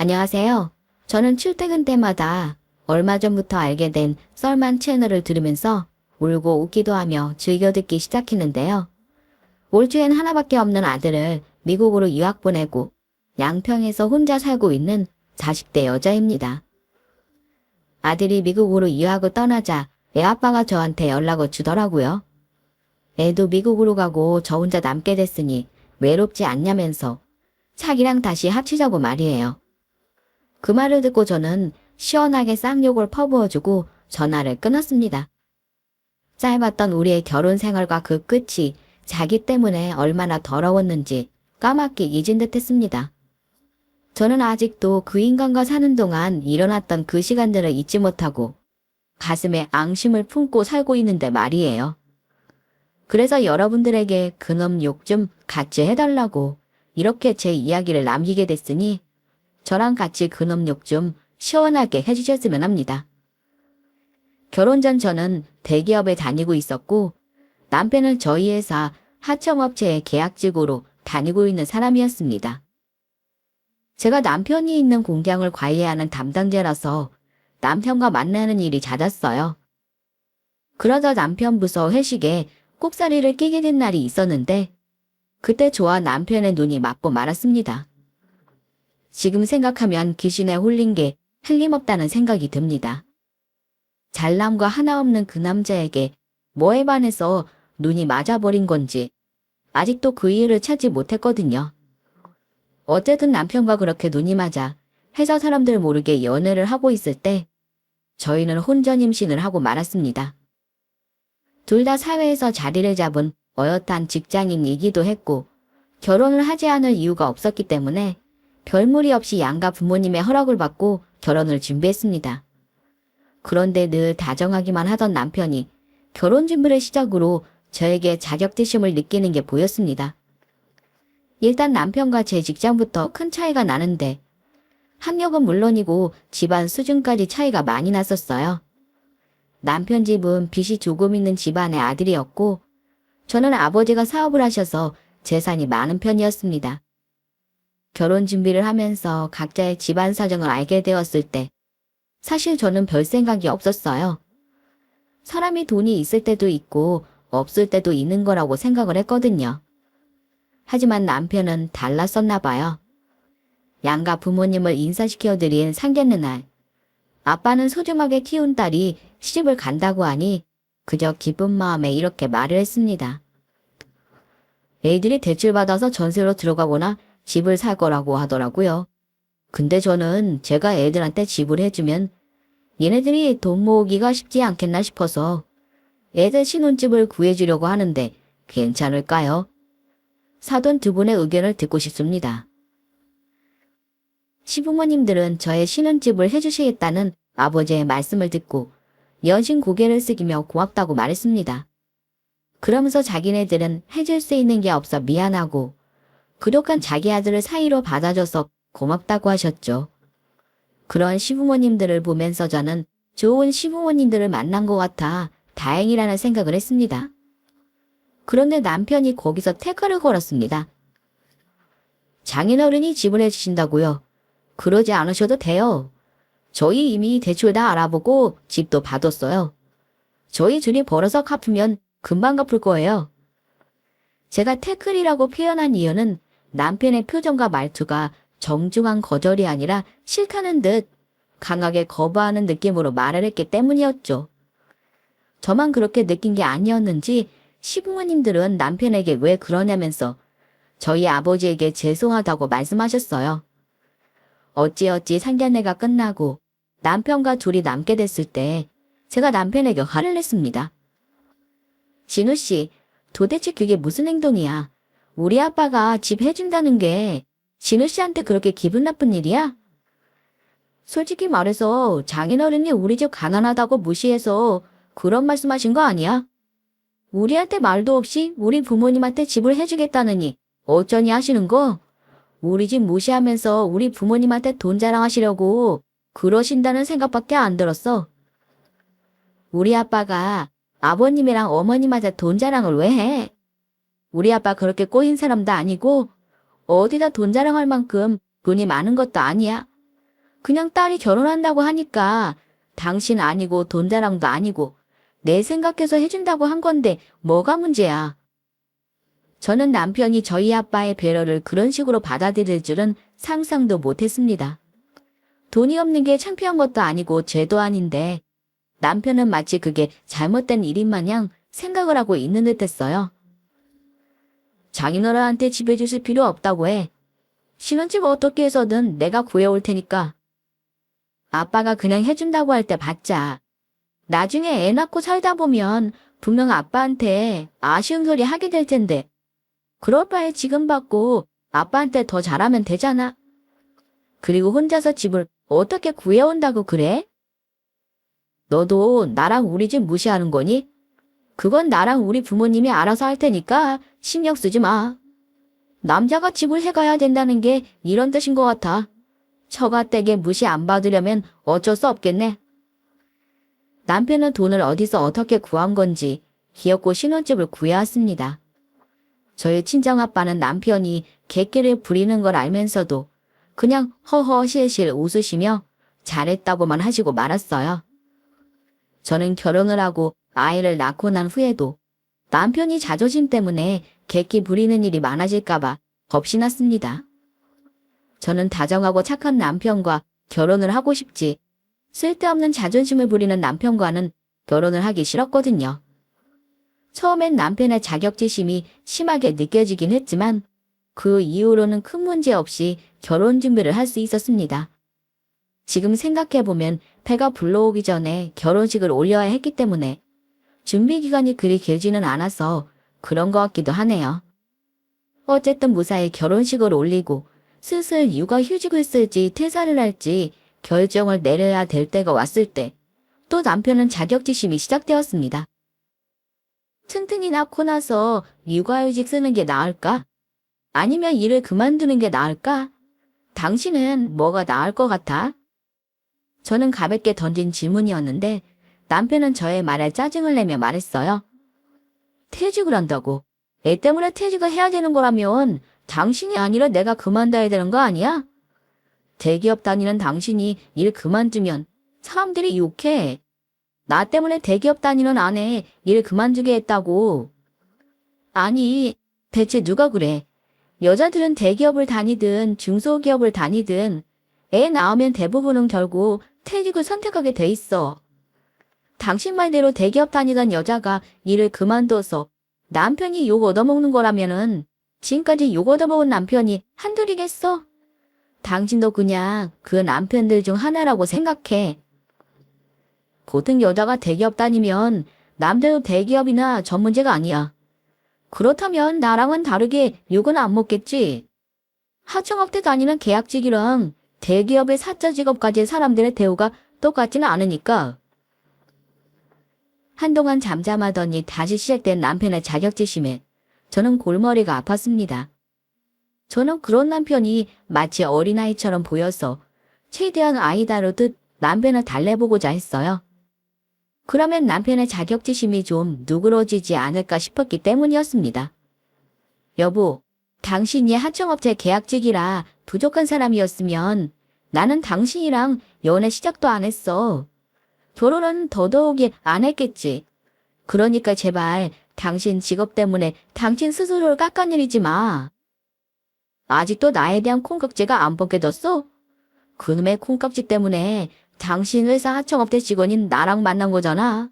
안녕하세요. 저는 출퇴근 때마다 얼마 전부터 알게 된 썰만 채널을 들으면서 울고 웃기도 하며 즐겨 듣기 시작했는데요. 올주엔 하나밖에 없는 아들을 미국으로 유학 보내고 양평에서 혼자 살고 있는 40대 여자입니다. 아들이 미국으로 유학을 떠나자 애 아빠가 저한테 연락을 주더라고요. 애도 미국으로 가고 저 혼자 남게 됐으니 외롭지 않냐면서 자기랑 다시 합치자고 말이에요. 그 말을 듣고 저는 시원하게 쌍욕을 퍼부어주고 전화를 끊었습니다. 짧았던 우리의 결혼 생활과 그 끝이 자기 때문에 얼마나 더러웠는지 까맣게 잊은 듯 했습니다. 저는 아직도 그 인간과 사는 동안 일어났던 그 시간들을 잊지 못하고 가슴에 앙심을 품고 살고 있는데 말이에요. 그래서 여러분들에게 그놈 욕 좀 같이 해달라고 이렇게 제 이야기를 남기게 됐으니 저랑 같이 그놈 욕 좀 시원하게 해주셨으면 합니다. 결혼 전 저는 대기업에 다니고 있었고 남편은 저희 회사 하청업체의 계약직으로 다니고 있는 사람이었습니다. 제가 남편이 있는 공장을 관리하는 담당자라서 남편과 만나는 일이 잦았어요. 그러다 남편 부서 회식에 꼽사리를 끼게 된 날이 있었는데 그때 저와 남편의 눈이 맞고 말았습니다. 지금 생각하면 귀신에 홀린 게 틀림없다는 생각이 듭니다. 잘남과 하나 없는 그 남자에게 뭐에 반해서 눈이 맞아버린 건지 아직도 그 이유를 찾지 못했거든요. 어쨌든 남편과 그렇게 눈이 맞아 회사 사람들 모르게 연애를 하고 있을 때 저희는 혼전 임신을 하고 말았습니다. 둘 다 사회에서 자리를 잡은 어엿한 직장인이기도 했고 결혼을 하지 않을 이유가 없었기 때문에 별무리 없이 양가 부모님의 허락을 받고 결혼을 준비했습니다. 그런데 늘 다정하기만 하던 남편이 결혼 준비를 시작으로 저에게 자격지심을 느끼는 게 보였습니다. 일단 남편과 제 직장부터 큰 차이가 나는데 학력은 물론이고 집안 수준까지 차이가 많이 났었어요. 남편 집은 빚이 조금 있는 집안의 아들이었고 저는 아버지가 사업을 하셔서 재산이 많은 편이었습니다. 결혼 준비를 하면서 각자의 집안 사정을 알게 되었을 때 사실 저는 별 생각이 없었어요. 사람이 돈이 있을 때도 있고 없을 때도 있는 거라고 생각을 했거든요. 하지만 남편은 달랐었나 봐요. 양가 부모님을 인사시켜드린 상견례 날 아빠는 소중하게 키운 딸이 시집을 간다고 하니 그저 기쁜 마음에 이렇게 말을 했습니다. 애들이 대출받아서 전세로 들어가거나 집을 살 거라고 하더라고요. 근데 저는 제가 애들한테 집을 해주면 얘네들이 돈 모으기가 쉽지 않겠나 싶어서 애들 신혼집을 구해주려고 하는데 괜찮을까요? 사돈 두 분의 의견을 듣고 싶습니다. 시부모님들은 저의 신혼집을 해주시겠다는 아버지의 말씀을 듣고 연신 고개를 숙이며 고맙다고 말했습니다. 그러면서 자기네들은 해줄 수 있는 게 없어 미안하고 그dok한 자기 아들을 사이로 받아줘서 고맙다고 하셨죠. 그런 시부모님들을 보면서 저는 좋은 시부모님들을 만난 것 같아 다행이라는 생각을 했습니다. 그런데 남편이 거기서 태클을 걸었습니다. 장인어른이 집을 해주신다고요? 그러지 않으셔도 돼요. 저희 이미 대출 다 알아보고 집도 받았어요. 저희 둘이 벌어서 갚으면 금방 갚을 거예요. 제가 태클이라고 표현한 이유는 남편의 표정과 말투가 정중한 거절이 아니라 싫다는 듯 강하게 거부하는 느낌으로 말을 했기 때문이었죠. 저만 그렇게 느낀 게 아니었는지 시부모님들은 남편에게 왜 그러냐면서 저희 아버지에게 죄송하다고 말씀하셨어요. 어찌어찌 상견례가 끝나고 남편과 둘이 남게 됐을 때 제가 남편에게 화를 냈습니다. 진우 씨, 도대체 그게 무슨 행동이야? 우리 아빠가 집 해준다는 게 진우 씨한테 그렇게 기분 나쁜 일이야? 솔직히 말해서 장인어른이 우리 집 가난하다고 무시해서 그런 말씀하신 거 아니야? 우리한테 말도 없이 우리 부모님한테 집을 해주겠다느니 어쩌니 하시는 거? 우리 집 무시하면서 우리 부모님한테 돈 자랑하시려고 그러신다는 생각밖에 안 들었어. 우리 아빠가 아버님이랑 어머님한테 돈 자랑을 왜 해? 우리 아빠 그렇게 꼬인 사람도 아니고 어디다 돈 자랑할 만큼 돈이 많은 것도 아니야. 그냥 딸이 결혼한다고 하니까 당신 아니고 돈 자랑도 아니고 내 생각해서 해준다고 한 건데 뭐가 문제야. 저는 남편이 저희 아빠의 배려를 그런 식으로 받아들일 줄은 상상도 못했습니다. 돈이 없는 게 창피한 것도 아니고 죄도 아닌데 남편은 마치 그게 잘못된 일인 마냥 생각을 하고 있는 듯했어요. 장인어른한테 집 해주실 필요 없다고 해. 신혼집 어떻게 해서든 내가 구해올 테니까. 아빠가 그냥 해준다고 할 때 받자. 나중에 애 낳고 살다 보면 분명 아빠한테 아쉬운 소리 하게 될 텐데 그럴 바에 지금 받고 아빠한테 더 잘하면 되잖아. 그리고 혼자서 집을 어떻게 구해온다고 그래? 너도 나랑 우리 집 무시하는 거니? 그건 나랑 우리 부모님이 알아서 할 테니까 신경 쓰지 마. 남자가 집을 해가야 된다는 게 이런 뜻인 것 같아. 처가댁에 무시 안 받으려면 어쩔 수 없겠네. 남편은 돈을 어디서 어떻게 구한 건지 귀엽고 신혼집을 구해왔습니다. 저희 친정아빠는 남편이 객기를 부리는 걸 알면서도 그냥 허허실실 웃으시며 잘했다고만 하시고 말았어요. 저는 결혼을 하고 아이를 낳고 난 후에도 남편이 자존심 때문에 객기 부리는 일이 많아질까봐 겁이 났습니다. 저는 다정하고 착한 남편과 결혼을 하고 싶지 쓸데없는 자존심을 부리는 남편과는 결혼을 하기 싫었거든요. 처음엔 남편의 자격지심이 심하게 느껴지긴 했지만 그 이후로는 큰 문제 없이 결혼 준비를 할 수 있었습니다. 지금 생각해보면 배가 불러오기 전에 결혼식을 올려야 했기 때문에 준비 기간이 그리 길지는 않아서 그런 것 같기도 하네요. 어쨌든 무사히 결혼식을 올리고 슬슬 육아휴직을 쓸지 퇴사를 할지 결정을 내려야 될 때가 왔을 때 또 남편은 자격지심이 시작되었습니다. 튼튼히 낳고 나서 육아휴직 쓰는 게 나을까? 아니면 일을 그만두는 게 나을까? 당신은 뭐가 나을 것 같아? 저는 가볍게 던진 질문이었는데 남편은 저의 말에 짜증을 내며 말했어요. 퇴직을 한다고? 애 때문에 퇴직을 해야 되는 거라면 당신이 아니라 내가 그만둬야 되는 거 아니야? 대기업 다니는 당신이 일 그만두면 사람들이 욕해. 나 때문에 대기업 다니는 아내 일 그만두게 했다고. 아니, 대체 누가 그래? 여자들은 대기업을 다니든 중소기업을 다니든 애 낳으면 대부분은 결국 퇴직을 선택하게 돼 있어. 당신 말대로 대기업 다니던 여자가 일을 그만둬서 남편이 욕 얻어먹는 거라면은 지금까지 욕 얻어먹은 남편이 한둘이겠어? 당신도 그냥 그 남편들 중 하나라고 생각해. 보통 여자가 대기업 다니면 남자도 대기업이나 전문제가 아니야. 그렇다면 나랑은 다르게 욕은 안 먹겠지. 하청업체 다니는 계약직이랑 대기업의 사자 직업까지의 사람들의 대우가 똑같지는 않으니까. 한동안 잠잠하더니 다시 시작된 남편의 자격지심에 저는 골머리가 아팠습니다. 저는 그런 남편이 마치 어린아이처럼 보여서 최대한 아이 다루듯 남편을 달래보고자 했어요. 그러면 남편의 자격지심이 좀 누그러지지 않을까 싶었기 때문이었습니다. 여보, 당신이 하청업체 계약직이라 부족한 사람이었으면 나는 당신이랑 연애 시작도 안 했어. 결혼은 더더욱이 안 했겠지. 그러니까 제발 당신 직업 때문에 당신 스스로를 깎아내리지 마. 아직도 나에 대한 콩깍지가 안 벗겨졌어? 그놈의 콩깍지 때문에 당신 회사 하청업체 직원인 나랑 만난 거잖아.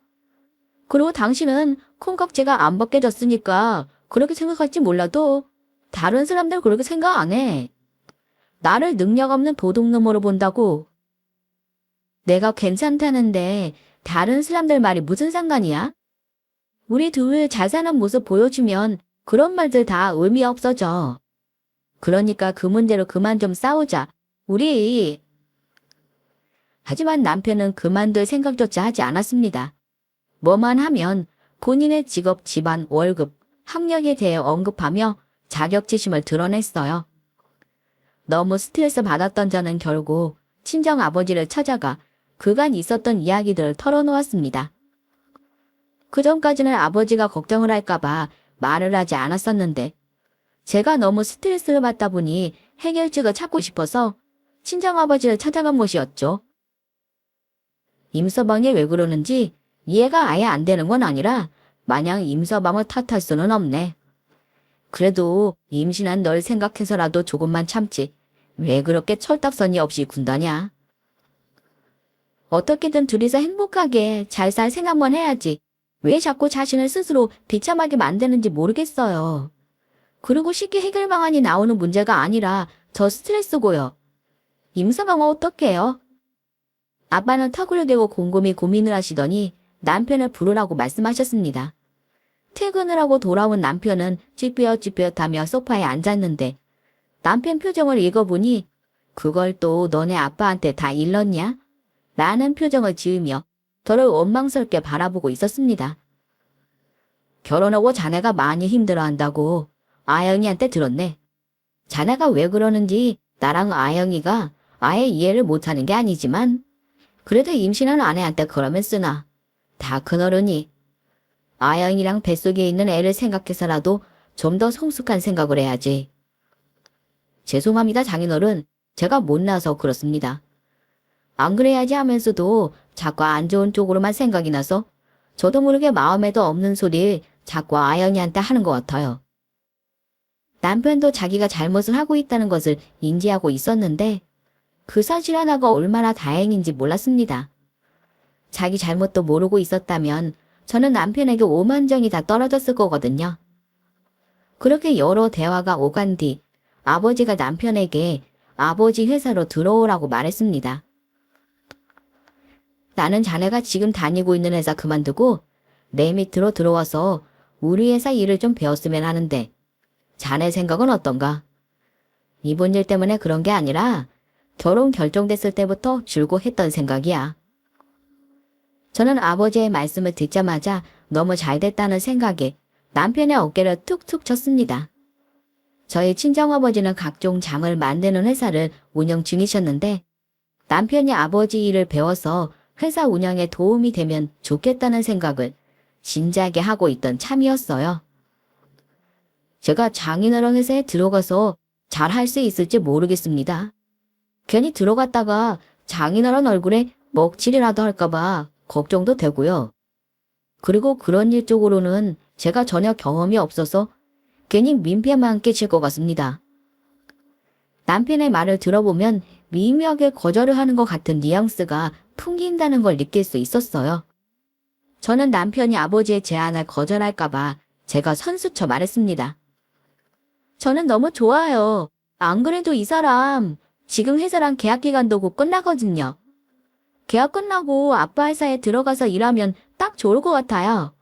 그리고 당신은 콩깍지가 안 벗겨졌으니까 그렇게 생각할지 몰라도 다른 사람들 그렇게 생각 안 해. 나를 능력 없는 도둑놈으로 본다고. 내가 괜찮다는데 다른 사람들 말이 무슨 상관이야? 우리 둘 잘 사는 모습 보여주면 그런 말들 다 의미 없어져. 그러니까 그 문제로 그만 좀 싸우자. 우리. 하지만 남편은 그만둘 생각조차 하지 않았습니다. 뭐만 하면 본인의 직업, 집안, 월급, 학력에 대해 언급하며 자격지심을 드러냈어요. 너무 스트레스 받았던 저는 결국 친정 아버지를 찾아가 그간 있었던 이야기들을 털어놓았습니다. 그전까지는 아버지가 걱정을 할까봐 말을 하지 않았었는데 제가 너무 스트레스를 받다 보니 해결책을 찾고 싶어서 친정아버지를 찾아간 것이었죠. 임서방이 왜 그러는지 이해가 아예 안 되는 건 아니라 마냥 임서방을 탓할 수는 없네. 그래도 임신한 널 생각해서라도 조금만 참지. 왜 그렇게 철딱서니 없이 군다냐? 어떻게든 둘이서 행복하게 잘 살 생각만 해야지. 왜 자꾸 자신을 스스로 비참하게 만드는지 모르겠어요. 그리고 쉽게 해결 방안이 나오는 문제가 아니라 더 스트레스고요. 임서방은 어떡해요? 아빠는 턱을 대고 곰곰이 고민을 하시더니 남편을 부르라고 말씀하셨습니다. 퇴근을 하고 돌아온 남편은 찌뿌엿찌뿌엿하며 소파에 앉았는데 남편 표정을 읽어보니 그걸 또 너네 아빠한테 다 일렀냐? 라는 표정을 지으며 저를 원망스럽게 바라보고 있었습니다. 결혼하고 자네가 많이 힘들어한다고 아영이한테 들었네. 자네가 왜 그러는지 나랑 아영이가 아예 이해를 못하는 게 아니지만 그래도 임신한 아내한테 그러면 쓰나. 다 큰어른이 아영이랑 뱃속에 있는 애를 생각해서라도 좀 더 성숙한 생각을 해야지. 죄송합니다, 장인어른. 제가 못나서 그렇습니다. 안 그래야지 하면서도 자꾸 안 좋은 쪽으로만 생각이 나서 저도 모르게 마음에도 없는 소리를 자꾸 아영이한테 하는 것 같아요. 남편도 자기가 잘못을 하고 있다는 것을 인지하고 있었는데 그 사실 하나가 얼마나 다행인지 몰랐습니다. 자기 잘못도 모르고 있었다면 저는 남편에게 오만정이 다 떨어졌을 거거든요. 그렇게 여러 대화가 오간 뒤 아버지가 남편에게 아버지 회사로 들어오라고 말했습니다. 나는 자네가 지금 다니고 있는 회사 그만두고 내 밑으로 들어와서 우리 회사 일을 좀 배웠으면 하는데 자네 생각은 어떤가? 이번 일 때문에 그런 게 아니라 결혼 결정됐을 때부터 줄곧 했던 생각이야. 저는 아버지의 말씀을 듣자마자 너무 잘됐다는 생각에 남편의 어깨를 툭툭 쳤습니다. 저희 친정아버지는 각종 장을 만드는 회사를 운영 중이셨는데 남편이 아버지 일을 배워서 회사 운영에 도움이 되면 좋겠다는 생각을 진지하게 하고 있던 참이었어요. 제가 장인어른 회사에 들어가서 잘 할 수 있을지 모르겠습니다. 괜히 들어갔다가 장인어른 얼굴에 먹칠이라도 할까봐 걱정도 되고요. 그리고 그런 일 쪽으로는 제가 전혀 경험이 없어서 괜히 민폐만 끼칠 것 같습니다. 남편의 말을 들어보면 미묘하게 거절을 하는 것 같은 뉘앙스가 풍긴다는 걸 느낄 수 있었어요. 저는 남편이 아버지의 제안을 거절할까봐 제가 선수쳐 말했습니다. 저는 너무 좋아요. 안 그래도 이 사람 지금 회사랑 계약 기간도 곧 끝나거든요. 계약 끝나고 아빠 회사에 들어가서 일하면 딱 좋을 것 같아요.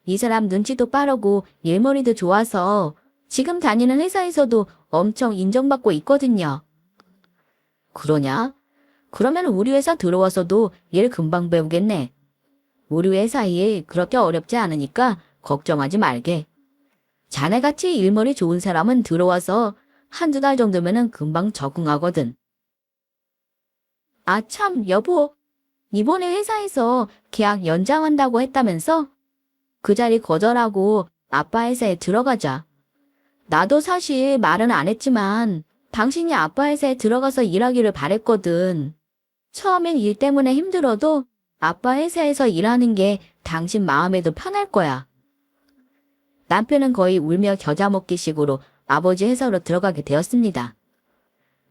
이 사람 눈치도 빠르고 일머리도 좋아서 지금 다니는 회사에서도 엄청 인정받고 있거든요. 그러냐? 그러면 우리 회사 들어와서도 일 금방 배우겠네. 우리 회사 일 그렇게 어렵지 않으니까 걱정하지 말게. 자네같이 일머리 좋은 사람은 들어와서 한두 달 정도면은 금방 적응하거든. 아 참 여보, 이번에 회사에서 계약 연장한다고 했다면서? 그 자리 거절하고 아빠 회사에 들어가자. 나도 사실 말은 안 했지만 당신이 아빠 회사에 들어가서 일하기를 바랬거든. 처음엔 일 때문에 힘들어도 아빠 회사에서 일하는 게 당신 마음에도 편할 거야. 남편은 거의 울며 겨자 먹기 식으로 아버지 회사로 들어가게 되었습니다.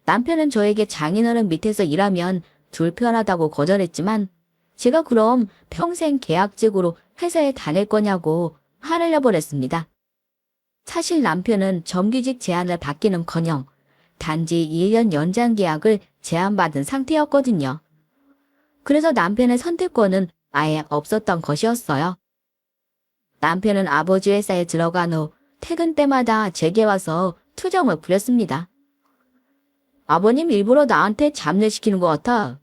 남편은 저에게 장인어른 밑에서 일하면 불편하다고 거절했지만 제가 그럼 평생 계약직으로 회사에 다닐 거냐고 화를 내버렸습니다. 사실 남편은 정규직 제안을 받기는커녕 단지 1년 연장 계약을 제안받은 상태였거든요. 그래서 남편의 선택권은 아예 없었던 것이었어요. 남편은 아버지 회사에 들어간 후 퇴근 때마다 제게 와서 투정을 부렸습니다. 아버님 일부러 나한테 잡일시키는 것 같아.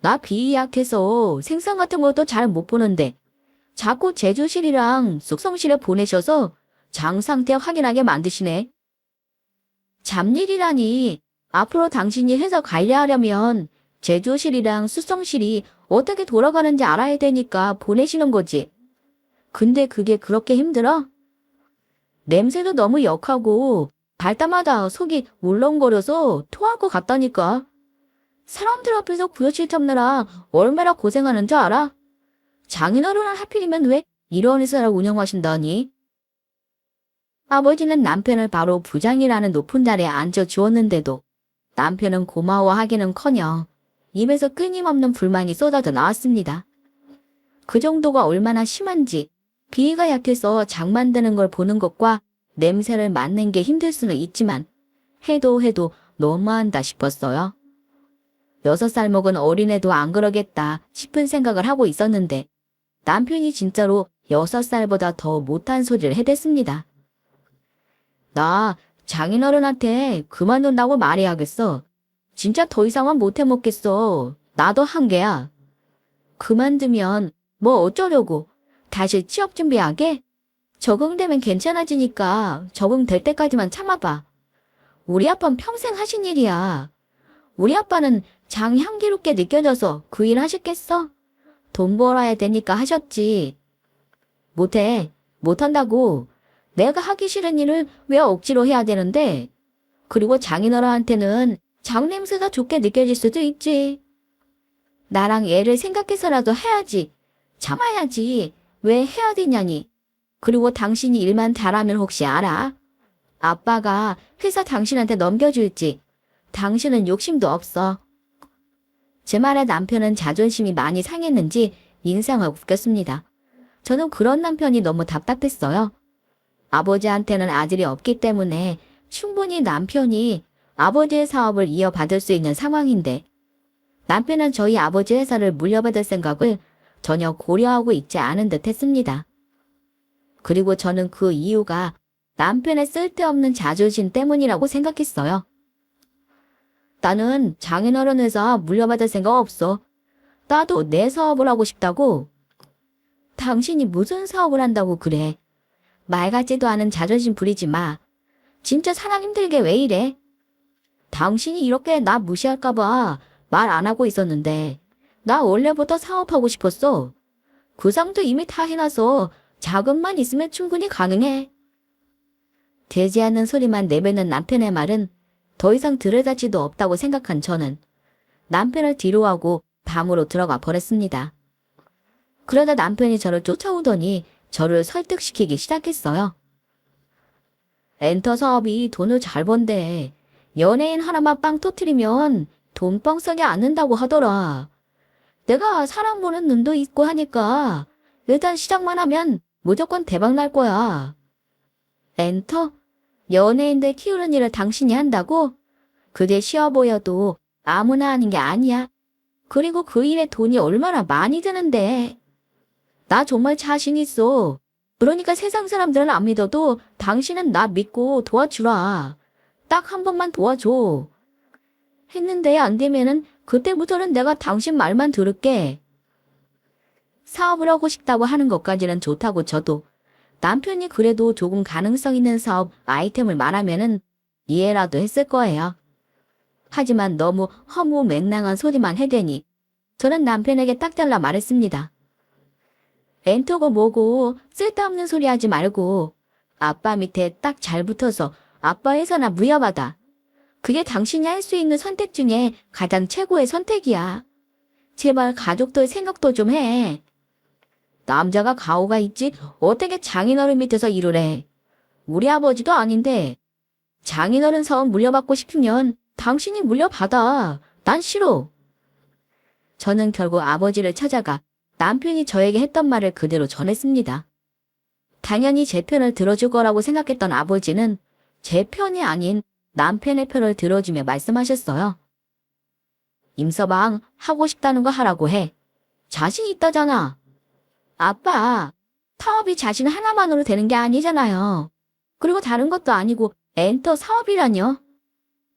나 비약해서 생선 같은 것도 잘 못 보는데 자꾸 제조실이랑 숙성실에 보내셔서 장 상태 확인하게 만드시네. 잡일이라니 앞으로 당신이 회사 관리하려면 제조실이랑 숙성실이 어떻게 돌아가는지 알아야 되니까 보내시는 거지. 근데 그게 그렇게 힘들어? 냄새도 너무 역하고 발 때마다 속이 울렁거려서 토할 것 같다니까. 사람들 앞에서 구여칠 잡느라 얼마나 고생하는 줄 알아? 장인어른은 하필이면 왜 이런 회사를 운영하신다니? 아버지는 남편을 바로 부장이라는 높은 자리에 앉혀주었는데도 남편은 고마워하기는커녕 입에서 끊임없는 불만이 쏟아져 나왔습니다. 그 정도가 얼마나 심한지 비위가 약해서 장 만드는 걸 보는 것과 냄새를 맡는 게 힘들 수는 있지만 해도 너무한다 싶었어요. 6살 먹은 어린애도 안 그러겠다 싶은 생각을 하고 있었는데 남편이 진짜로 6살보다 더 못한 소리를 해댔습니다. 나 장인어른한테 그만둔다고 말해야겠어. 진짜 더 이상은 못 해먹겠어. 나도 한계야. 그만두면 뭐 어쩌려고? 다시 취업 준비하게? 적응되면 괜찮아지니까 적응될 때까지만 참아봐. 우리 아빠는 평생 하신 일이야. 우리 아빠는 장 향기롭게 느껴져서 그 일 하셨겠어? 돈 벌어야 되니까 하셨지. 못해. 못한다고. 내가 하기 싫은 일을 왜 억지로 해야 되는데? 그리고 장인어른한테는 장 냄새가 좋게 느껴질 수도 있지. 나랑 애를 생각해서라도 해야지. 참아야지. 왜 해야 되냐니. 그리고 당신이 일만 잘하면 혹시 알아? 아빠가 회사 당신한테 넘겨줄지. 당신은 욕심도 없어. 제 말에 남편은 자존심이 많이 상했는지 인상을 웃겼습니다. 저는 그런 남편이 너무 답답했어요. 아버지한테는 아들이 없기 때문에 충분히 남편이 아버지의 사업을 이어받을 수 있는 상황인데 남편은 저희 아버지 회사를 물려받을 생각을 전혀 고려하고 있지 않은 듯 했습니다. 그리고 저는 그 이유가 남편의 쓸데없는 자존심 때문이라고 생각했어요. 나는 장인어른 회사 물려받을 생각 없어. 나도 내 사업을 하고 싶다고. 당신이 무슨 사업을 한다고 그래. 말 같지도 않은 자존심 부리지 마. 진짜 사람 힘들게 왜 이래? 당신이 이렇게 나 무시할까봐 말 안 하고 있었는데 나 원래부터 사업하고 싶었어. 구상도 이미 다 해놔서 자금만 있으면 충분히 가능해. 되지 않는 소리만 내뱉는 남편의 말은 더 이상 들을 가치도 없다고 생각한 저는 남편을 뒤로하고 방으로 들어가 버렸습니다. 그러다 남편이 저를 쫓아오더니 저를 설득시키기 시작했어요. 엔터 사업이 돈을 잘 번대. 연예인 하나만 빵 터트리면 돈 뻥석이 않는다고 하더라. 내가 사람 보는 눈도 있고 하니까 일단 시작만 하면 무조건 대박 날 거야. 엔터? 연예인들 키우는 일을 당신이 한다고? 그게 쉬워 보여도 아무나 하는 게 아니야. 그리고 그 일에 돈이 얼마나 많이 드는데. 나 정말 자신 있어. 그러니까 세상 사람들은 안 믿어도 당신은 나 믿고 도와주라. 딱 한 번만 도와줘. 했는데 안 되면은 그때부터는 내가 당신 말만 들을게. 사업을 하고 싶다고 하는 것까지는 좋다고 쳐도 남편이 그래도 조금 가능성 있는 사업 아이템을 말하면은 이해라도 했을 거예요. 하지만 너무 허무맹랑한 소리만 해대니 저는 남편에게 딱 잘라 말했습니다. 엔터고 뭐고 쓸데없는 소리 하지 말고 아빠 밑에 딱 잘 붙어서 아빠 회사나 무여받아. 그게 당신이 할 수 있는 선택 중에 가장 최고의 선택이야. 제발 가족들 생각도 좀 해. 남자가 가오가 있지 어떻게 장인어른 밑에서 일을 해. 우리 아버지도 아닌데 장인어른 사업 물려받고 싶으면 당신이 물려받아. 난 싫어. 저는 결국 아버지를 찾아가 남편이 저에게 했던 말을 그대로 전했습니다. 당연히 제 편을 들어줄 거라고 생각했던 아버지는 제 편이 아닌 남편의 편을 들어주며 말씀하셨어요. 임서방, 하고 싶다는 거 하라고 해. 자신 있다잖아. 아빠, 사업이 자신 하나만으로 되는 게 아니잖아요. 그리고 다른 것도 아니고 엔터 사업이라뇨.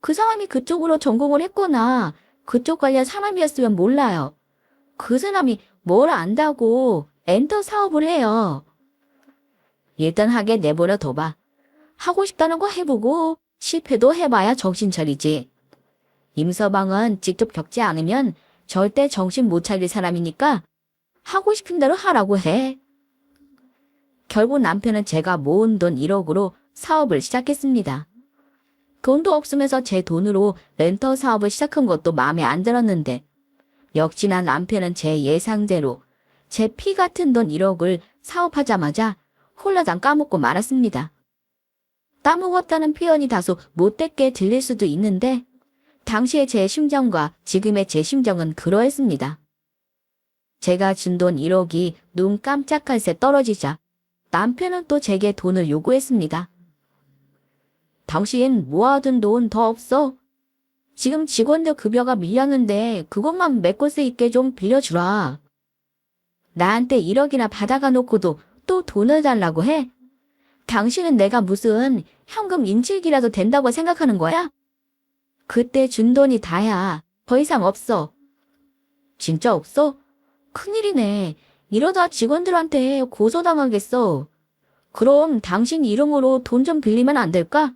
그 사람이 그쪽으로 전공을 했거나 그쪽 관련 사람이었으면 몰라요. 그 사람이 뭘 안다고 엔터 사업을 해요. 일단 하게 내버려 둬봐. 하고 싶다는 거 해보고 실패도 해봐야 정신 차리지. 임서방은 직접 겪지 않으면 절대 정신 못 차릴 사람이니까 하고 싶은 대로 하라고 해. 결국 남편은 제가 모은 돈 1억으로 사업을 시작했습니다. 돈도 없으면서 제 돈으로 렌터 사업을 시작한 것도 마음에 안 들었는데 역시나 남편은 제 예상대로 제 피 같은 돈 1억을 사업하자마자 홀라당 까먹고 말았습니다. 까먹었다는 표현이 다소 못되게 들릴 수도 있는데 당시의 제 심정과 지금의 제 심정은 그러했습니다. 제가 준 돈 1억이 눈 깜짝할 새 떨어지자 남편은 또 제게 돈을 요구했습니다. 당신 모아둔 돈 더 없어? 지금 직원들 급여가 밀렸는데 그것만 메꿔 쓸 있게 좀 빌려주라. 나한테 1억이나 받아가 놓고도 또 돈을 달라고 해? 당신은 내가 무슨 현금 인출기라도 된다고 생각하는 거야? 그때 준 돈이 다야. 더 이상 없어. 진짜 없어? 큰일이네. 이러다 직원들한테 고소당하겠어. 그럼 당신 이름으로 돈 좀 빌리면 안 될까?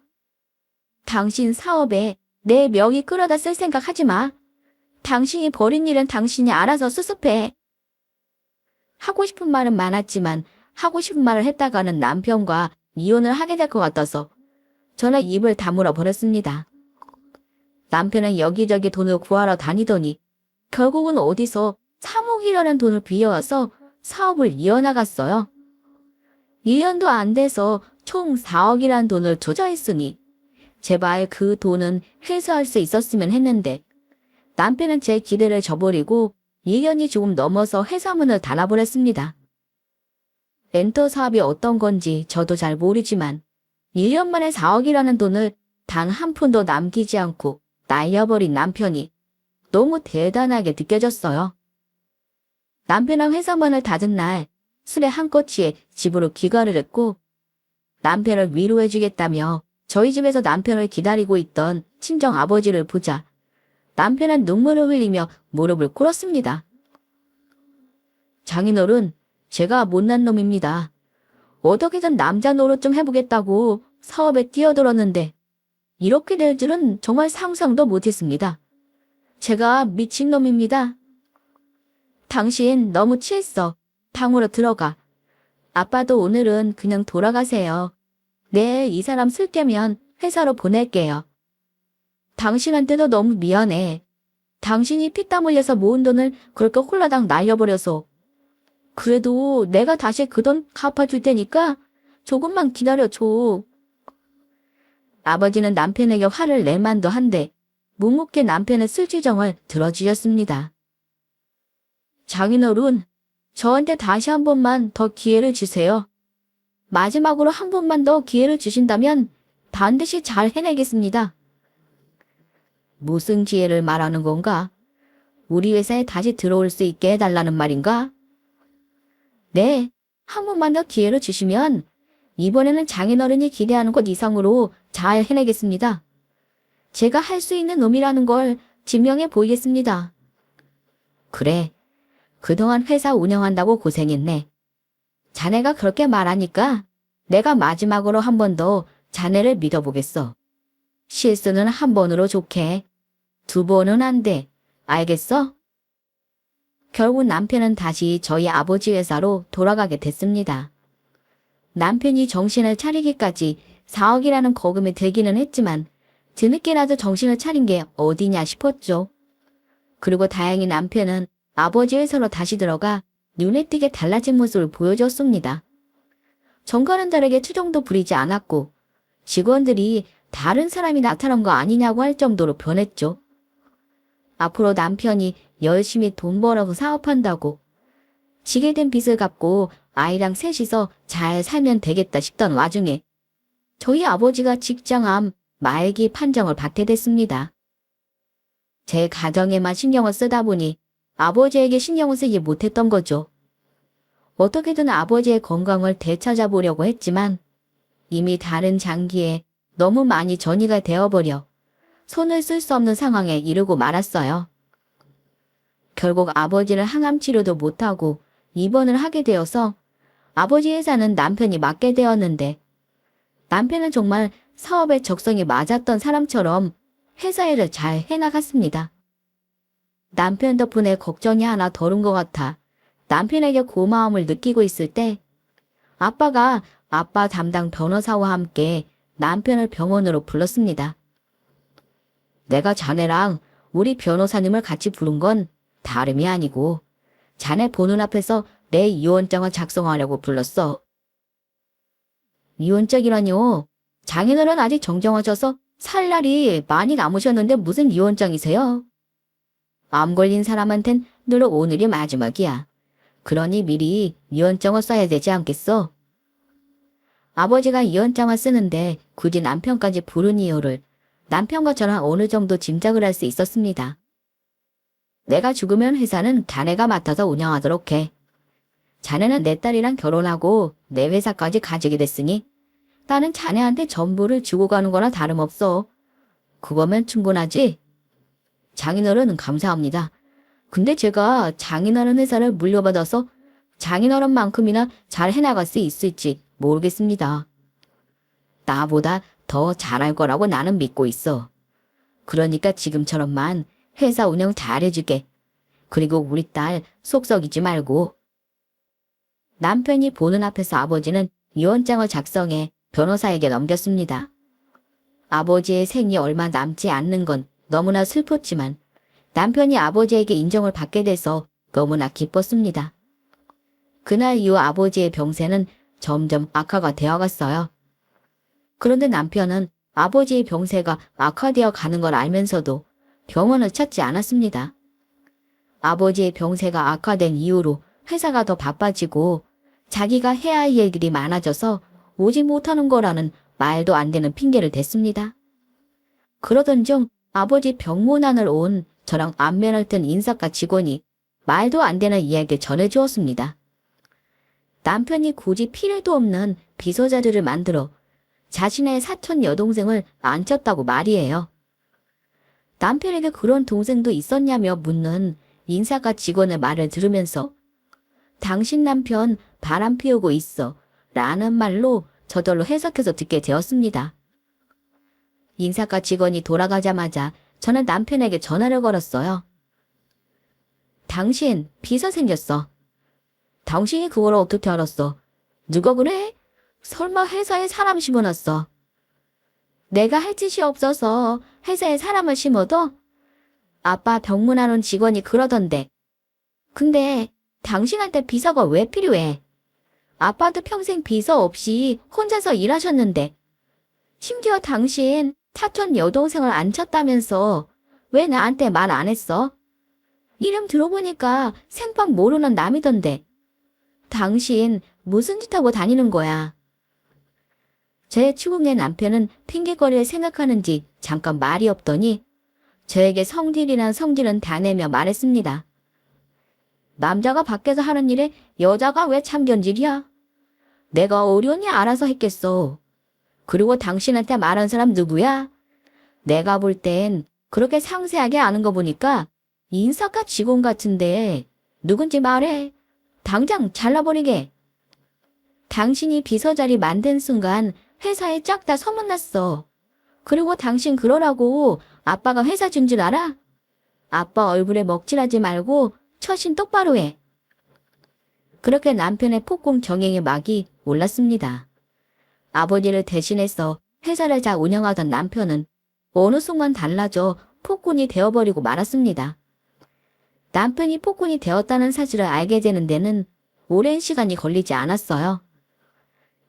당신 사업에 내 명의 끌어다 쓸 생각 하지 마. 당신이 벌인 일은 당신이 알아서 수습해. 하고 싶은 말은 많았지만 하고 싶은 말을 했다가는 남편과 이혼을 하게 될 것 같아서 저는 입을 다물어 버렸습니다. 남편은 여기저기 돈을 구하러 다니더니 결국은 어디서 3억이라는 돈을 빌려와서 사업을 이어나갔어요. 1년도 안 돼서 총 4억이라는 돈을 투자했으니 제발 그 돈은 회수할 수 있었으면 했는데 남편은 제 기대를 저버리고 1년이 조금 넘어서 회사 문을 닫아버렸습니다. 렌터 사업이 어떤 건지 저도 잘 모르지만 1년 만에 4억이라는 돈을 단 한 푼도 남기지 않고 날려버린 남편이 너무 대단하게 느껴졌어요. 남편은 회사 문을 닫은 날 술에 한껏 취해 집으로 귀가를 했고 남편을 위로해주겠다며 저희 집에서 남편을 기다리고 있던 친정 아버지를 보자 남편은 눈물을 흘리며 무릎을 꿇었습니다. 장인어른, 제가 못난 놈입니다. 어떻게든 남자 노릇 좀 해보겠다고 사업에 뛰어들었는데 이렇게 될 줄은 정말 상상도 못했습니다. 제가 미친놈입니다. 당신 너무 취했어. 방으로 들어가. 아빠도 오늘은 그냥 돌아가세요. 내일 이 사람 쓸 때면 회사로 보낼게요. 당신한테도 너무 미안해. 당신이 피땀 흘려서 모은 돈을 그렇게 홀라당 날려버려서. 그래도 내가 다시 그 돈 갚아줄 테니까 조금만 기다려줘. 아버지는 남편에게 화를 낼 만도 한데 묵묵히 남편의 술주정을 들어주셨습니다. 장인어른, 저한테 다시 한 번만 더 기회를 주세요. 마지막으로 한 번만 더 기회를 주신다면 반드시 잘 해내겠습니다. 무슨 기회를 말하는 건가? 우리 회사에 다시 들어올 수 있게 해달라는 말인가? 네, 한 번만 더 기회를 주시면 이번에는 장인어른이 기대하는 것 이상으로 잘 해내겠습니다. 제가 할 수 있는 놈이라는 걸 증명해 보이겠습니다. 그래, 그동안 회사 운영한다고 고생했네. 자네가 그렇게 말하니까 내가 마지막으로 한 번 더 자네를 믿어보겠어. 실수는 한 번으로 좋게, 2번은 안 돼. 알겠어? 결국 남편은 다시 저희 아버지 회사로 돌아가게 됐습니다. 남편이 정신을 차리기까지 4억이라는 거금이 들기는 했지만 뒤늦게라도 정신을 차린 게 어디냐 싶었죠. 그리고 다행히 남편은 아버지 회사로 다시 들어가 눈에 띄게 달라진 모습을 보여줬습니다. 전과는 다르게 투정도 부리지 않았고 직원들이 다른 사람이 나타난 거 아니냐고 할 정도로 변했죠. 앞으로 남편이 열심히 돈 벌어서 사업한다고 지게 된 빚을 갚고 아이랑 셋이서 잘 살면 되겠다 싶던 와중에 저희 아버지가 직장암 말기 판정을 받게 됐습니다. 제 가정에만 신경을 쓰다 보니 아버지에게 신경을 쓰지 못했던 거죠. 어떻게든 아버지의 건강을 되찾아보려고 했지만 이미 다른 장기에 너무 많이 전이가 되어버려 손을 쓸 수 없는 상황에 이르고 말았어요. 결국 아버지는 항암 치료도 못하고 입원을 하게 되어서 아버지 회사는 남편이 맡게 되었는데 남편은 정말 사업에 적성이 맞았던 사람처럼 회사 일을 잘 해나갔습니다. 남편 덕분에 걱정이 하나 덜은 것 같아 남편에게 고마움을 느끼고 있을 때 아빠가 아빠 담당 변호사와 함께 남편을 병원으로 불렀습니다. 내가 자네랑 우리 변호사님을 같이 부른 건 다름이 아니고 자네 보는 앞에서 내 이혼장을 작성하려고 불렀어. 이혼장이라뇨? 장인어른 아직 정정하셔서 살 날이 많이 남으셨는데 무슨 이혼장이세요? 암 걸린 사람한텐 늘 오늘이 마지막이야. 그러니 미리 이혼장을 써야 되지 않겠어? 아버지가 이혼장을 쓰는데 굳이 남편까지 부른 이유를 남편과 저는 어느 정도 짐작을 할 수 있었습니다. 내가 죽으면 회사는 자네가 맡아서 운영하도록 해. 자네는 내 딸이랑 결혼하고 내 회사까지 가지게 됐으니 나는 자네한테 전부를 주고 가는 거나 다름없어. 그거면 충분하지? 장인어른은 감사합니다. 근데 제가 장인어른 회사를 물려받아서 장인어른만큼이나 잘 해나갈 수 있을지 모르겠습니다. 나보다 더 잘할 거라고 나는 믿고 있어. 그러니까 지금처럼만 회사 운영 잘해주게. 그리고 우리 딸 속 썩이지 말고. 남편이 보는 앞에서 아버지는 이혼장을 작성해 변호사에게 넘겼습니다. 아버지의 생이 얼마 남지 않는 건 너무나 슬펐지만 남편이 아버지에게 인정을 받게 돼서 너무나 기뻤습니다. 그날 이후 아버지의 병세는 점점 악화가 되어갔어요. 그런데 남편은 아버지의 병세가 악화되어 가는 걸 알면서도 병원을 찾지 않았습니다. 아버지의 병세가 악화된 이후로 회사가 더 바빠지고 자기가 해야 할 일들이 많아져서 오지 못하는 거라는 말도 안 되는 핑계를 댔습니다. 그러던 중 아버지 병문안을 온 저랑 안면을 뜬 인사과 직원이 말도 안 되는 이야기를 전해주었습니다. 남편이 굳이 필요도 없는 비서자들을 만들어 자신의 사촌 여동생을 앉혔다고 말이에요. 남편에게 그런 동생도 있었냐며 묻는 인사과 직원의 말을 들으면서 당신 남편 바람 피우고 있어 라는 말로 저절로 해석해서 듣게 되었습니다. 인사과 직원이 돌아가자마자 저는 남편에게 전화를 걸었어요. 당신 비서 생겼어. 당신이 그걸 어떻게 알았어? 누가 그래? 설마 회사에 사람 심어놨어? 내가 할 짓이 없어서 회사에 사람을 심어도? 아빠 병문안 온 직원이 그러던데. 근데 당신한테 비서가 왜 필요해? 아빠도 평생 비서 없이 혼자서 일하셨는데. 심지어 당신 사촌 여동생을 앉혔다면서 왜 나한테 말 안 했어? 이름 들어보니까 생판 모르는 남이던데. 당신 무슨 짓 하고 다니는 거야? 제 추궁의 남편은 핑계거리를 생각하는지 잠깐 말이 없더니 저에게 성질이란 성질은 다 내며 말했습니다. 남자가 밖에서 하는 일에 여자가 왜 참견질이야? 내가 어려우니 알아서 했겠어. 그리고 당신한테 말한 사람 누구야? 내가 볼 땐 그렇게 상세하게 아는 거 보니까 인사과 직원 같은데 누군지 말해. 당장 잘라버리게. 당신이 비서 자리 만든 순간 회사에 쫙 다 소문났어. 그리고 당신 그러라고 아빠가 회사 준 줄 알아? 아빠 얼굴에 먹칠하지 말고 처신 똑바로 해. 그렇게 남편의 폭군 정행의 막이 올랐습니다. 아버지를 대신해서 회사를 잘 운영하던 남편은 어느 순간 달라져 폭군이 되어버리고 말았습니다. 남편이 폭군이 되었다는 사실을 알게 되는 데는 오랜 시간이 걸리지 않았어요.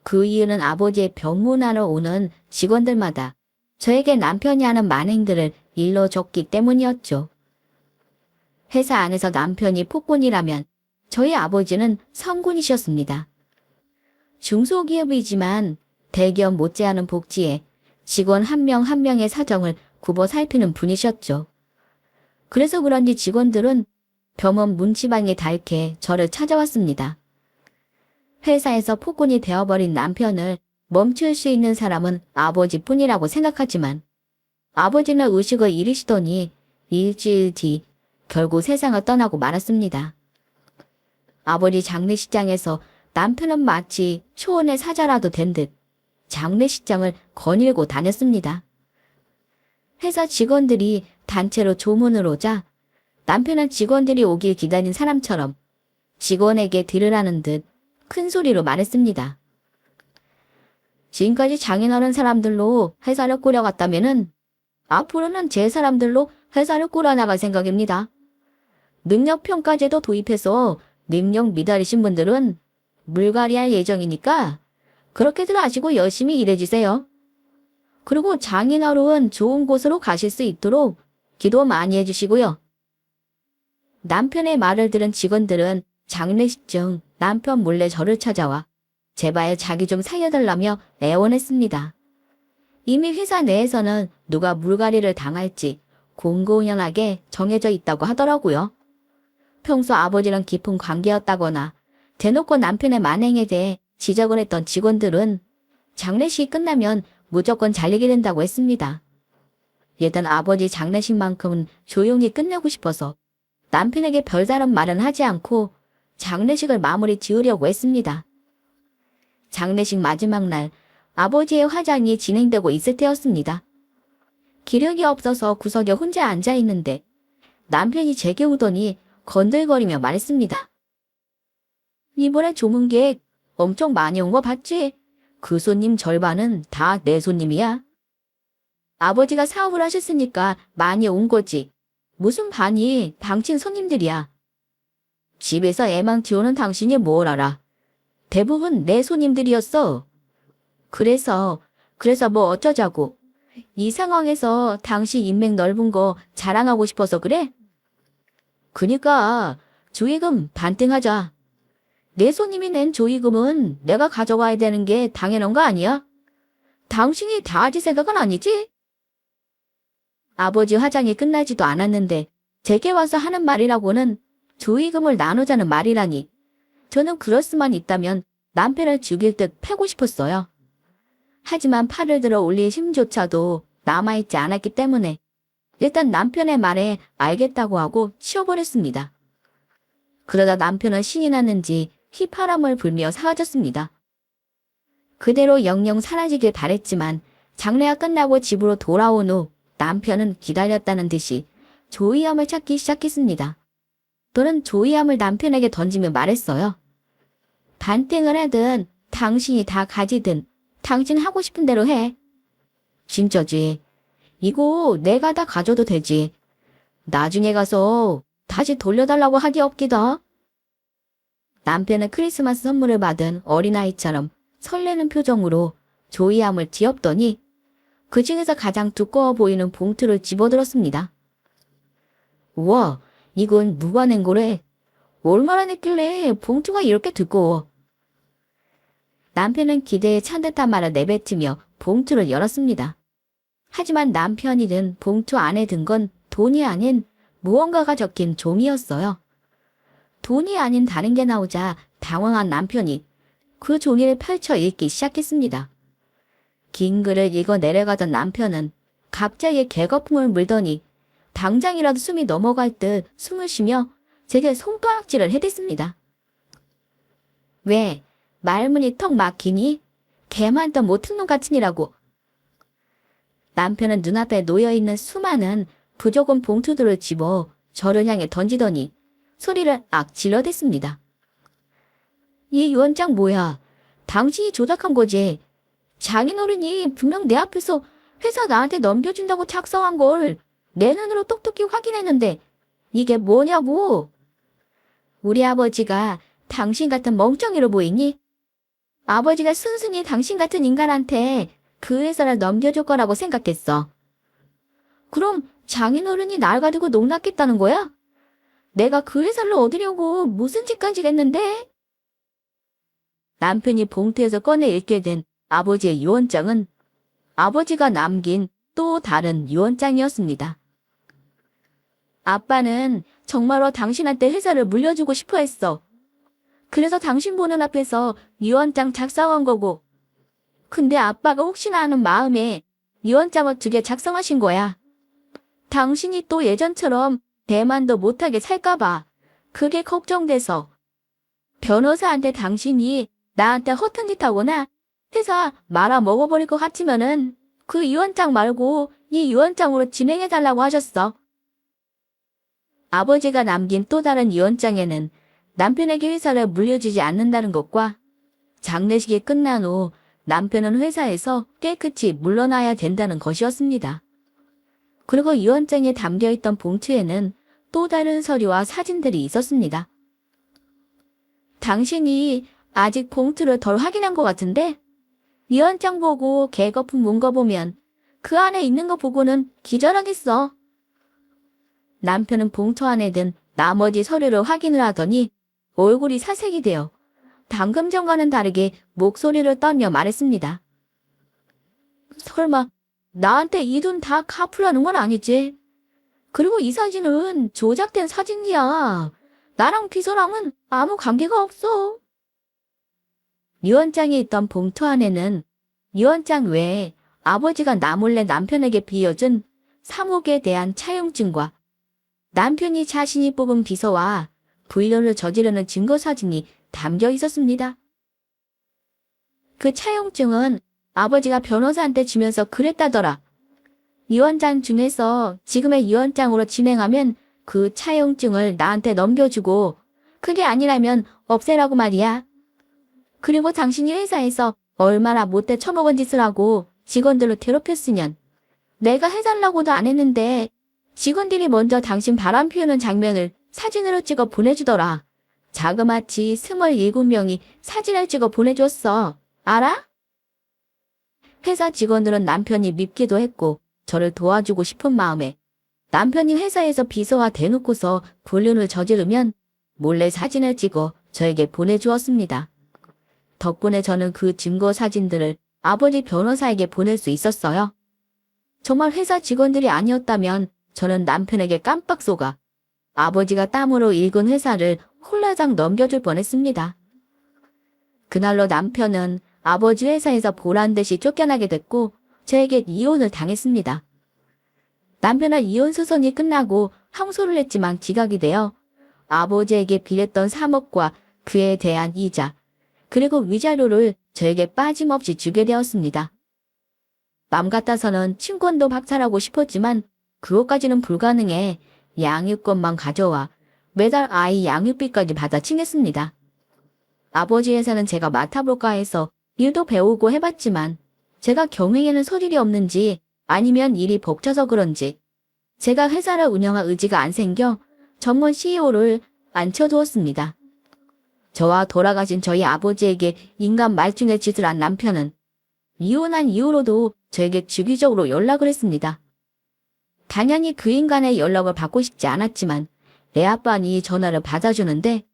그 이유는 아버지의 병문안을 오는 직원들마다 저에게 남편이 하는 만행들을 일러줬기 때문이었죠. 회사 안에서 남편이 폭군이라면 저희 아버지는 성군이셨습니다. 중소기업이지만 대기업 못지않은 복지에 직원 한 명 한 명의 사정을 굽어 살피는 분이셨죠. 그래서 그런지 직원들은 병원 문지방에 닳게 저를 찾아왔습니다. 회사에서 폭군이 되어버린 남편을 멈출 수 있는 사람은 아버지뿐이라고 생각하지만 아버지는 의식을 잃으시더니 일주일 뒤 결국 세상을 떠나고 말았습니다. 아버지 장례식장에서 남편은 마치 초원의 사자라도 된 듯 장례식장을 거닐고 다녔습니다. 회사 직원들이 단체로 조문을 오자 남편은 직원들이 오길 기다린 사람처럼 직원에게 들으라는 듯 큰 소리로 말했습니다. 지금까지 장인어른 사람들로 회사를 꾸려갔다면은 앞으로는 제 사람들로 회사를 꾸려나갈 생각입니다. 능력평가제도 도입해서 능력 미달이신 분들은 물갈이할 예정이니까 그렇게들 하시고 열심히 일해주세요. 그리고 장인어른 좋은 곳으로 가실 수 있도록 기도 많이 해주시고요. 남편의 말을 들은 직원들은 장례식 중 남편 몰래 저를 찾아와 제발 자기 좀 살려달라며 애원했습니다. 이미 회사 내에서는 누가 물갈이를 당할지 공공연하게 정해져 있다고 하더라고요. 평소 아버지랑 깊은 관계였다거나 대놓고 남편의 만행에 대해 지적을 했던 직원들은 장례식이 끝나면 무조건 잘리게 된다고 했습니다. 일단 아버지 장례식만큼은 조용히 끝내고 싶어서 남편에게 별다른 말은 하지 않고 장례식을 마무리 지으려고 했습니다. 장례식 마지막 날 아버지의 화장이 진행되고 있을 때였습니다. 기력이 없어서 구석에 혼자 앉아있는데 남편이 제게 오더니 건들거리며 말했습니다. 이번에 조문객 엄청 많이 온 거 봤지? 그 손님 절반은 다 내 손님이야. 아버지가 사업을 하셨으니까 많이 온 거지. 무슨 반이 당신 손님들이야. 집에서 애만 키우는 당신이 뭘 알아. 대부분 내 손님들이었어. 그래서 뭐 어쩌자고. 이 상황에서 당신 인맥 넓은 거 자랑하고 싶어서 그래? 그니까 조의금 반띵하자. 내 손님이 낸 조의금은 내가 가져가야 되는 게 당연한 거 아니야? 당신이 다 하지 생각은 아니지? 아버지 화장이 끝나지도 않았는데 제게 와서 하는 말이라고는 조의금을 나누자는 말이라니. 저는 그럴 수만 있다면 남편을 죽일 듯 패고 싶었어요. 하지만 팔을 들어 올릴 힘조차도 남아있지 않았기 때문에 일단 남편의 말에 알겠다고 하고 치워버렸습니다. 그러다 남편은 신이 났는지 휘파람을 불며 사라졌습니다. 그대로 영영 사라지길 바랬지만 장례가 끝나고 집으로 돌아온 후 남편은 기다렸다는 듯이 조이함을 찾기 시작했습니다. 저는 조이함을 남편에게 던지며 말했어요. 반띵을 하든 당신이 다 가지든 당신 하고 싶은 대로 해. 진짜지. 이거 내가 다 가져도 되지. 나중에 가서 다시 돌려달라고 하기 없기다. 남편은 크리스마스 선물을 받은 어린아이처럼 설레는 표정으로 조이함을 뒤엎더니 그 중에서 가장 두꺼워 보이는 봉투를 집어들었습니다. 우와, 이건 누가 낸 거래? 얼마나 냈길래 봉투가 이렇게 두꺼워? 남편은 기대에 찬 듯한 말을 내뱉으며 봉투를 열었습니다. 하지만 남편이 든 봉투 안에 든 건 돈이 아닌 무언가가 적힌 종이였어요. 돈이 아닌 다른 게 나오자 당황한 남편이 그 종이를 펼쳐 읽기 시작했습니다. 긴 글을 읽어 내려가던 남편은 갑자기 개거품을 물더니 당장이라도 숨이 넘어갈 듯 숨을 쉬며 제게 손가락질을 해댔습니다. 왜? 말문이 턱 막히니? 개만도 못한 놈 같으니라고. 남편은 눈앞에 놓여있는 수많은 부조금 봉투들을 집어 저를 향해 던지더니 소리를 악 질러댔습니다. 이 유언장 뭐야? 당신이 조작한 거지. 장인어른이 분명 내 앞에서 회사 나한테 넘겨준다고 작성한 걸 내 눈으로 똑똑히 확인했는데 이게 뭐냐고. 우리 아버지가 당신 같은 멍청이로 보이니? 아버지가 순순히 당신 같은 인간한테 그 회사를 넘겨줄 거라고 생각했어. 그럼 장인어른이 날 가지고 농락했다는 거야? 내가 그 회사를 얻으려고 무슨 짓까지 했는데? 남편이 봉투에서 꺼내 읽게 된 아버지의 유언장은 아버지가 남긴 또 다른 유언장이었습니다. 아빠는 정말로 당신한테 회사를 물려주고 싶어 했어. 그래서 당신 보는 앞에서 유언장 작성한 거고. 근데 아빠가 혹시나 하는 마음에 유언장을 2개 작성하신 거야. 당신이 또 예전처럼 대만도 못하게 살까봐 그게 걱정돼서. 변호사한테 당신이 나한테 허튼 짓 하거나 회사 말아 먹어버릴 것 같으면은 그 유언장 말고 이 유언장으로 진행해달라고 하셨어. 아버지가 남긴 또 다른 유언장에는 남편에게 회사를 물려주지 않는다는 것과 장례식이 끝난 후 남편은 회사에서 깨끗이 물러나야 된다는 것이었습니다. 그리고 유언장에 담겨있던 봉투에는 또 다른 서류와 사진들이 있었습니다. 당신이 아직 봉투를 덜 확인한 것 같은데? 유언장 보고 개거품 문 거 보면 그 안에 있는 거 보고는 기절하겠어. 남편은 봉투 안에 든 나머지 서류를 확인을 하더니 얼굴이 사색이 되어 방금 전과는 다르게 목소리를 떨며 말했습니다. 설마 나한테 이 돈 다 갚으라는 건 아니지? 그리고 이 사진은 조작된 사진이야. 나랑 비서랑은 아무 관계가 없어. 유언장에 있던 봉투 안에는 유언장 외에 아버지가 나 몰래 남편에게 빌려준 3억에 대한 차용증과 남편이 자신이 뽑은 비서와 불륜을 저지르는 증거 사진이 담겨 있었습니다. 그 차용증은 아버지가 변호사한테 주면서 그랬다더라. 유언장 중에서 지금의 유언장으로 진행하면 그 차용증을 나한테 넘겨주고 그게 아니라면 없애라고 말이야. 그리고 당신이 회사에서 얼마나 못돼 처먹은 짓을 하고 직원들을 괴롭혔으면 내가 해달라고도 안 했는데 직원들이 먼저 당신 바람 피우는 장면을 사진으로 찍어 보내주더라. 자그마치 27명이 사진을 찍어 보내줬어. 알아? 회사 직원들은 남편이 밉기도 했고 저를 도와주고 싶은 마음에 남편이 회사에서 비서와 대놓고서 불륜을 저지르면 몰래 사진을 찍어 저에게 보내주었습니다. 덕분에 저는 그 증거 사진들을 아버지 변호사에게 보낼 수 있었어요. 정말 회사 직원들이 아니었다면 저는 남편에게 깜빡 속아 아버지가 땀으로 일군 회사를 홀라당 넘겨줄 뻔했습니다. 그날로 남편은 아버지 회사에서 보란듯이 쫓겨나게 됐고 저에게 이혼을 당했습니다. 남편은 이혼 소송이 끝나고 항소를 했지만 기각이 되어 아버지에게 빌렸던 3억과 그에 대한 이자 그리고 위자료를 저에게 빠짐없이 주게 되었습니다. 맘 같아서는 친권도 박탈하고 싶었지만 그것까지는 불가능해 양육권만 가져와 매달 아이 양육비까지 받아 치겠습니다. 아버지 회사는 제가 맡아볼까 해서 일도 배우고 해봤지만 제가 경영에는 소질이 없는지 아니면 일이 벅차서 그런지 제가 회사를 운영할 의지가 안 생겨 전문 CEO를 앉혀두었습니다. 저와 돌아가신 저희 아버지에게 인간 말중의 짓을 한 남편은 이혼한 이후로도 저에게 주기적으로 연락을 했습니다. 당연히 그 인간의 연락을 받고 싶지 않았지만 내 아빠니 전화를 받아주는데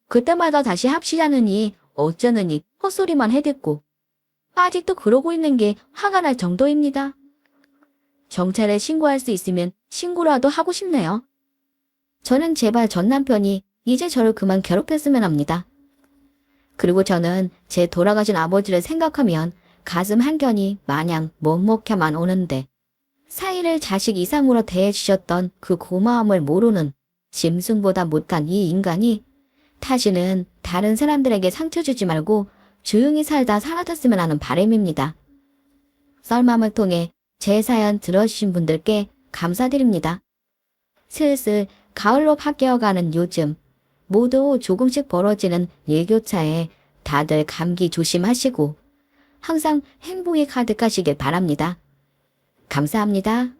그때마다 다시 합시자느니 어쩌느니 헛소리만 해댔고 아직도 그러고 있는 게 화가 날 정도입니다. 경찰에 신고할 수 있으면 신고라도 하고 싶네요. 저는 제발 전 남편이 이제 저를 그만 괴롭혔으면 합니다. 그리고 저는 제 돌아가신 아버지를 생각하면 가슴 한켠이 마냥 먹먹해만 오는데 사이를 자식 이상으로 대해주셨던 그 고마움을 모르는 짐승보다 못한 이 인간이 다시는 다른 사람들에게 상처 주지 말고 조용히 살다 사라졌으면 하는 바람입니다. 썰맘을 통해 제 사연 들어주신 분들께 감사드립니다. 슬슬 가을로 바뀌어가는 요즘 모두 조금씩 벌어지는 일교차에 다들 감기 조심하시고 항상 행복이 가득하시길 바랍니다. 감사합니다.